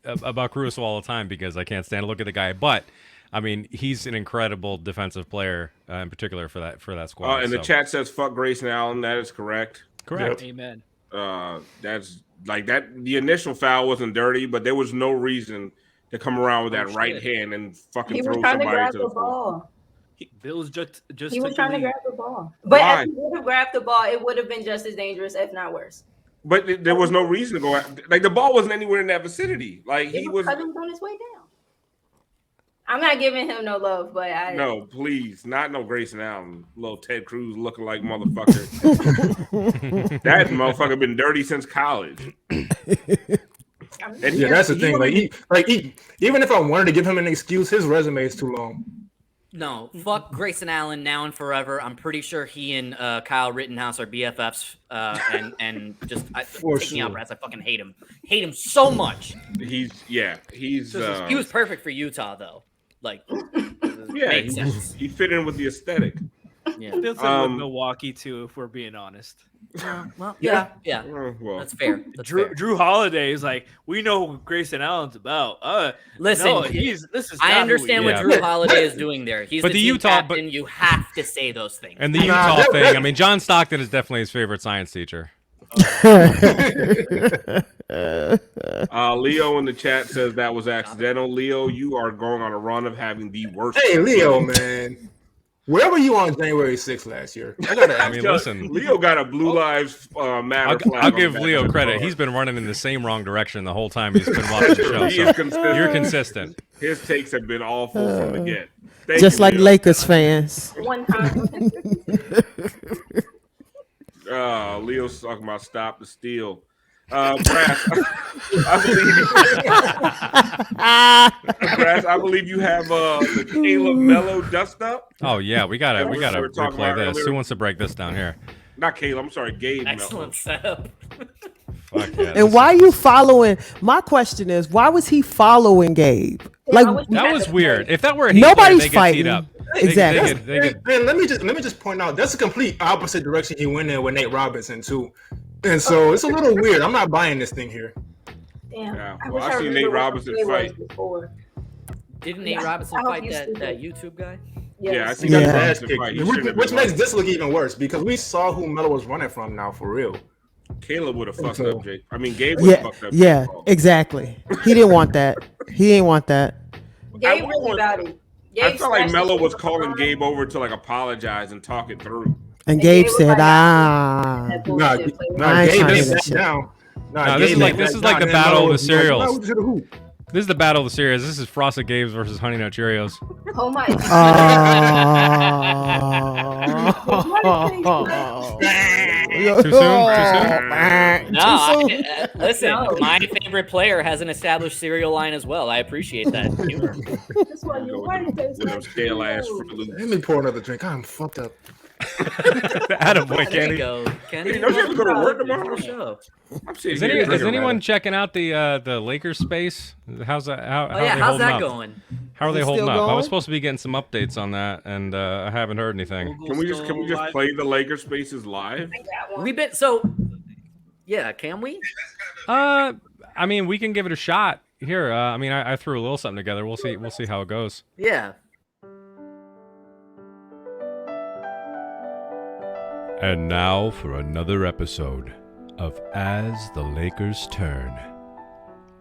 about Caruso all the time because I can't stand to look at the guy. But I mean, he's an incredible defensive player, in particular for that squad. And the chat says fuck Grayson Allen. That is correct. Correct. Yep. Amen. That's like that. The initial foul wasn't dirty, but there was no reason to come around with that right hand and fucking throw somebody to the ball. He was trying to grab the ball. But if he would have grabbed the ball, it would have been just as dangerous, if not worse. But there was no reason to go out. Like, the ball wasn't anywhere in that vicinity. Like, he was on his way down. I'm not giving him no love, but No, please. Not no Grayson Allen. Little Ted Cruz looking like motherfucker. That motherfucker been dirty since college. Yeah, that's the thing. Even if I wanted to give him an excuse, his resume is too long. No, fuck Grayson Allen now and forever. I'm pretty sure he and Kyle Rittenhouse are BFFs, and just take me out, Brad. I fucking hate him. Hate him so much. He was perfect for Utah though. Like, he fit in with the aesthetic. Yeah, feels like with Milwaukee too, if we're being honest. Well, that's fair. Drew Holiday is like, we know who Grayson Allen's about. Listen, no, I understand what Drew Holiday is doing there. He's the Utah captain. You have to say those things. And the Utah thing. I mean, John Stockton is definitely his favorite science teacher. Leo in the chat says that was accidental. Leo, you are going on a run of having the worst. Hey, Leo, man. Where were you on January 6th last year? Listen. Leo got a Blue Lives Matter flag. I'll give Leo credit. He's been running in the same wrong direction the whole time he's been watching the show. He is consistent. You're consistent. His takes have been awful from the get. Just like Leo. Lakers fans. One time. Leo's talking about stop the steal. Brass, I believe you have the Caleb Melo dust up. Oh yeah, we gotta replay this. Who wants to break this down here? Not Caleb. I'm sorry, Gabe. Excellent setup. Fuck yeah, and why are you following? My question is, why was he following Gabe? Like, that was weird. If that were nobody's player, fighting. Up. Exactly. Man, let me just point out that's a complete opposite direction he went in with Nate Robinson too, and so it's a little weird. I'm not buying this thing here. Damn. Yeah. Well, I seen Nate Robinson fight. Didn't Nate Robinson fight that YouTube guy? Yeah, I He think got his that's ass the kicked. fight. He shouldn't have Which been makes fighting. this look even worse because we saw who Melo was running from now for real. Caleb would have fucked up Jake. I mean, Gabe would have Yeah, fucked up. yeah, Jake Paul. exactly. He didn't want that. He didn't want that. Gabe really about it. I Gabe felt like smashed Melo the was shit calling out Gabe over to like apologize and talk it through. And Gabe was said, like, "Ah." that Nah, bullshit player. I ain't Gabe trying to ain't hear that back shit. down. No, this Gabe is like ain't this back is like down. the And battle Melo of the was like, cereals. "Why would you do the hoop?" This is the battle of the cereals. This is Frosted Games versus Honey Nut Cheerios. Oh my Too soon? No, listen. My favorite player has an established cereal line as well. I appreciate that. That's why you like this. With those stale ass Fruit Loops. Let me pour another drink. I'm fucked up. Attaboy, There you Kenny. go. Kenny, Hey, don't you have to go to work tomorrow? Good show. I'm sitting Is, here is drinking anyone right checking out the Lakers space? How's that? How Oh are yeah, they how's holding that up? going? How are they Is it holding still up? I going? was supposed to be getting some updates on that, and I haven't heard anything. now. Can we just play the Lakers Spaces live? We've been so. Yeah, can we? I mean, we can give it a shot. Here, I mean, I threw a little something together. We'll see how it goes. Yeah. And now for another episode of As the Lakers Turn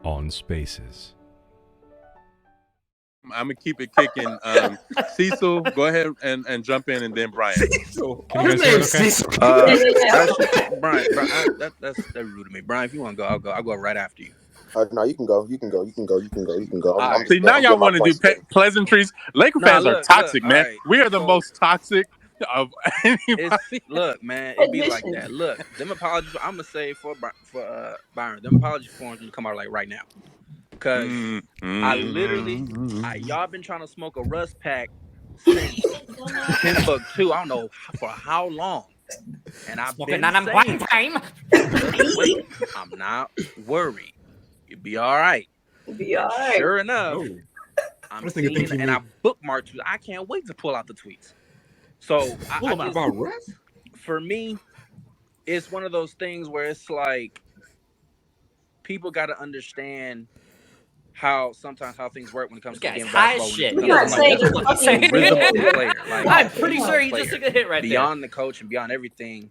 on Spaces. I'm gonna keep it kicking. Cecil, go ahead and jump in, and then Brian. Cecil. Can you guys hear it okay? Cecil. Brian, that's rude to me. Brian, if you want to go, I'll go right after you. No, you can go. You can go. I'm See, now y'all want to do pleasantries. Laker fans are toxic, man. right. We are the most toxic of anybody. Look, man, it be like that. Look, them apologies. I'm gonna say for Byron, them apologies for him to come out like right now, because I literally, y'all been trying to smoke a Rust pack since Timbuktu. I don't know for how long, and I've been saying, time. wait, I'm not worried. You'll be all right. Be all right. Sure enough, I'm This nigga think seeing, he and I me. bookmarked you. I can't wait to pull out the tweets. So About Russ? for me, it's one of those things where it's like people got to understand how things work when it comes to the game of basketball. Shit. When it You're comes not to, saying like, that's fucking rhythm of the player. Like, I'm pretty sure he player. just took a hit right there. Beyond the coach and beyond everything,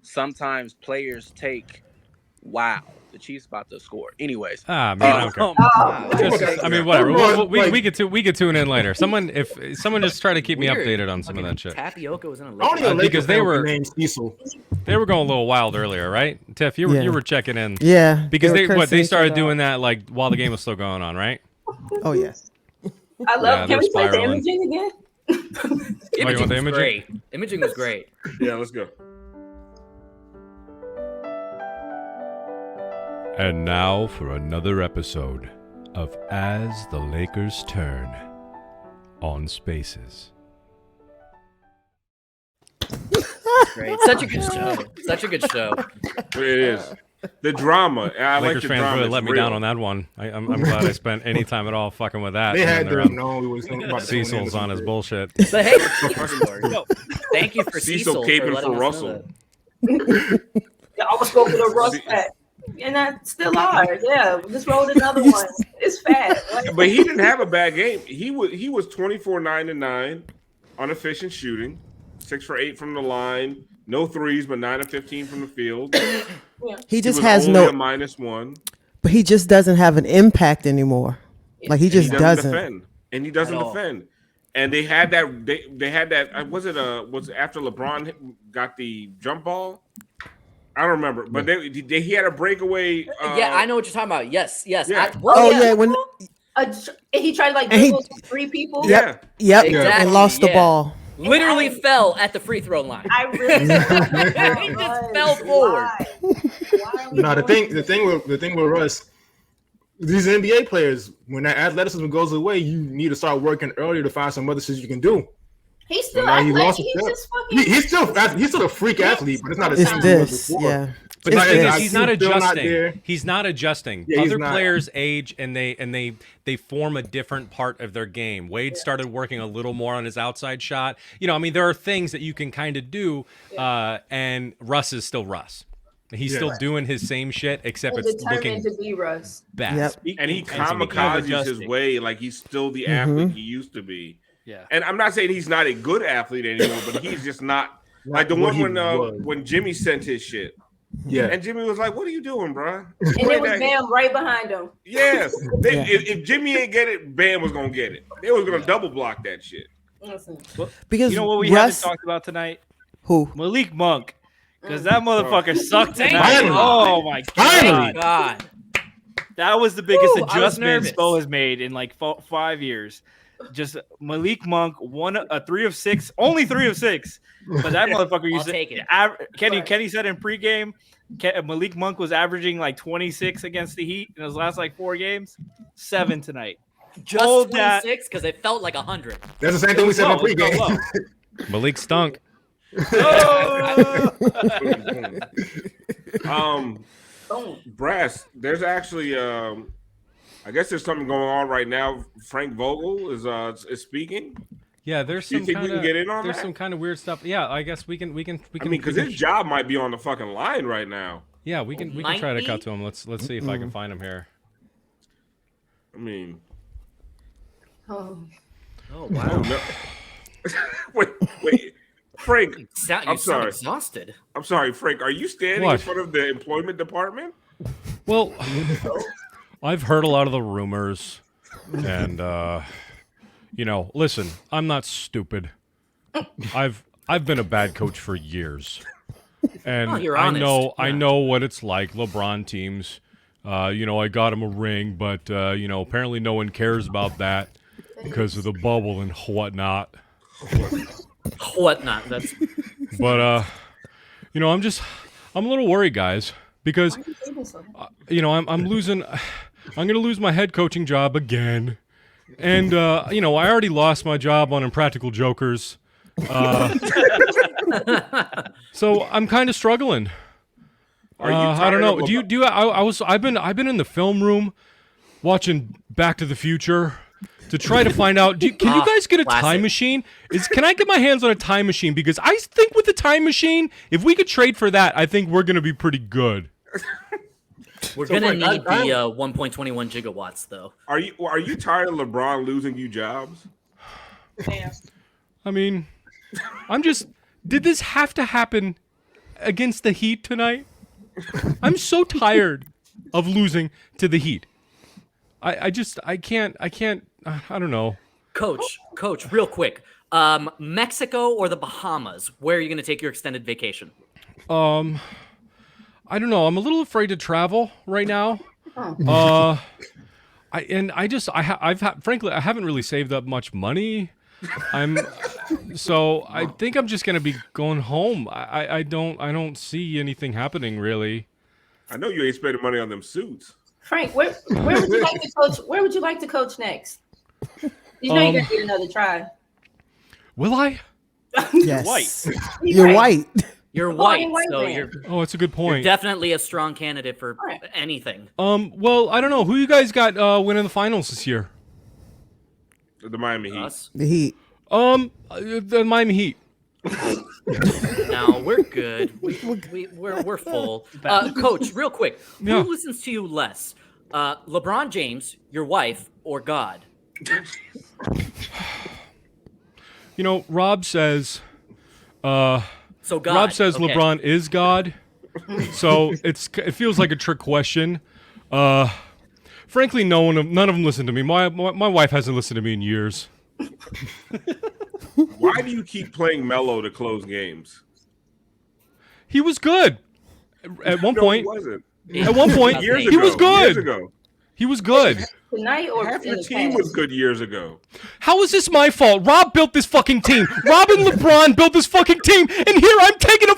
sometimes players take, wow, the Chiefs about to score. Anyways, Ah, man, I don't care. Just, I mean, whatever. We could tune in later. Someone just try to keep me Weird. updated on some of that shit. Tapioca was in a Only a Lakers. Laker because they fan were- named Cecil. They were going a little wild earlier, right? Tiff, you Yeah. were checking in. Yeah, Because they were they cursing each started other doing that like while the game was still going on, right? Oh yeah. I love. Yeah, Can they're we play the spiraling. imaging again? you want Imaging the was imaging? great. Imaging was great. Yeah, let's go. And now for another episode of As the Lakers Turn on Spaces. Great. Such a good show. Such a good show. It is. The drama. I like Lakers the fans drama. really It's let me real. down on that one. I'm glad I spent any time at all fucking with that. They and had then to have known we was about to tune in Cecil's to on his some bullshit. But hey, thank you for Cecil Cecil caping for letting for us know Russell. that. Yeah, I was going for the Rust pack. And I still are. Yeah, just rolled another one. It's fat. Like, But he didn't have a bad game. He was 24 9-9 on efficient shooting, 6 for 8 from the line, no threes, but 9 of 15 from the field. He just was has only no, a -1. but he just doesn't have an impact anymore. Like he And just doesn't. defend, and he doesn't At all. defend. And they had that. They had that. Was it after LeBron got the jump ball? I don't remember, but he had a breakaway. Yeah, I know what you're talking about. Yes. Yeah. Oh yeah, when he tried to like And he- dribble 3 people. yep, Exactly, and lost the yeah. ball. Literally fell at the free throw line. I really He just fell forward. No, the thing with Russ, these NBA players, when that athleticism goes away, you need to start working earlier to find some other shit you can do. He's still Now he athletic. lost his He's step. just fucking. He's still a freak athlete, but it's not the It's same as it was this, before. yeah. But It's the thing not- is, he's not still not adjusting. there. He's not adjusting. Yeah, he's Other not. players age and they form a different part of their game. Wade started working a little more on his outside shot. You know, I mean, there are things that you can kind of do, and Russ is still Russ. He's still doing his same shit, except And it's looking determined to be Russ. best. And he kamikazes his way like he's still the athlete he used to be. Yeah. And I'm not saying he's not a good athlete anymore, but he's just not like the one when Jimmy sent his shit. Yeah. And Jimmy was like, "What are you doing, bro?" And it was Bam right behind him. Yes. If Jimmy ain't get it, Bam was gonna get it. They was gonna double block that shit. Because you know what we Russ- haven't talked about tonight? Who? Malik Monk. Because that motherfucker sucked tonight. Finally. Oh my Finally. god. That was the biggest Woo, I was adjustment nervous. Spo has made in like 5 years. Just Malik Monk, 3 of 6, only 3 of 6. But that motherfucker used to take it. Kenny said in pregame, Malik Monk was averaging like 26 against the Heat in his last like 4 games. 7 tonight. Just Hold that. 26 because it felt like 100. That's the same thing we said in pregame. Malik stunk. Brass, there's actually I guess there's something going on right now. Frank Vogel is speaking. Yeah, there's Do you some think kind we can get in on there's that? some kind of weird stuff. Yeah, I guess we can. I mean, because his job might be on the fucking line right now. Yeah, we can Might try to be. cut to him. Let's see if I can find him here. I mean, Oh. Oh, wow. No. wait, Frank. You I'm sound sorry. exhausted. I'm sorry, Frank. Are you standing What? in front of the employment department? Well, I've heard a lot of the rumors, and listen, I'm not stupid. I've been a bad coach for years, and Oh, you're I honest. I know what it's like. LeBron teams, I got him a ring, but apparently no one cares about that because of the bubble and whatnot. Whatnot. That's But I'm a little worried, guys, because I'm losing. I'm gonna lose my head coaching job again, and I already lost my job on Impractical Jokers, so I'm kind of struggling. Are you I don't tired know. of Do you? I've been in the film room watching Back to the Future to try to find out. Can you guys get a time machine? Can I get my hands on a time machine? Because I think with the time machine, if we could trade for that, I think we're gonna be pretty good. We're gonna need the 1.21 gigawatts, though. Are you tired of LeBron losing you jobs? I mean, did this have to happen against the Heat tonight? I'm so tired of losing to the Heat. I can't, I don't know. Coach, real quick. Mexico or the Bahamas? Where are you going to take your extended vacation? I don't know. I'm a little afraid to travel right now. Frankly, I haven't really saved up much money. So I think I'm just gonna be going home. I don't see anything happening really. I know you ain't spending money on them suits. Frank, where would you like to coach? Where would you like to coach next? You know you're gonna get another try. Will I? Yes. White. You're white. You're white, white so man. you're Oh, it's a good point. definitely a strong candidate for anything. Well, I don't know. Who you guys got winning the finals this year? The Miami Heat. Us? The Heat. The Miami Heat. No, we're good. We're full. Coach, real quick, Yeah. who listens to you less? LeBron James, your wife, or God? Rob says. So God. Rob says okay. LeBron is God. So it feels like a trick question. Frankly, none of them listen to me. My wife hasn't listened to me in years. Why do you keep playing Melo to close games? He was good at one No, point. he wasn't. At one point, Years he was ago, good. years ago. He was good. Tonight or Half in your the team past? was good years ago. How is this my fault? Rob built this fucking team. Rob and LeBron built this fucking team, and here I'm taking a